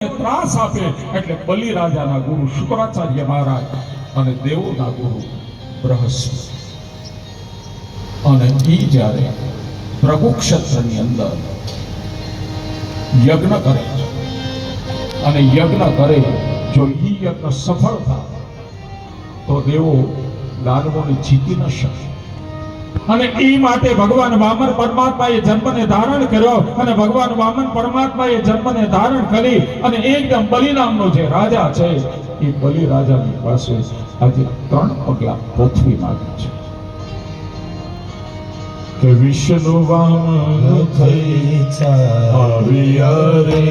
ત્રાસ આપે એટલે બલિરાજાના ગુરુ શુક્રાચાર્ય મહારાજ અને દેવોના ગુરુ બૃહસ્પતિ અને ઈ જ્યારે પ્રભુ ક્ષેત્રની અંદર યજ્ઞ કરે અને યજ્ઞ કરે જો ઈ યજ્ઞ સફળ થાય તો દેવો દાનવોને જીતી ન શકે અને ઈ માટે ભગવાન વામન પરમાત્માએ જન્મને ધારણ કર્યો અને ભગવાન વામન પરમાત્માએ જન્મને ધારણ કરી અને એકદમ બલિ નામનો જે રાજા છે એ બલિ રાજાની પાસે આજે 3 પગલા પૃથ્વી માંગે છે કે વિષ્ણુ વામન થઈ આવ્યા રે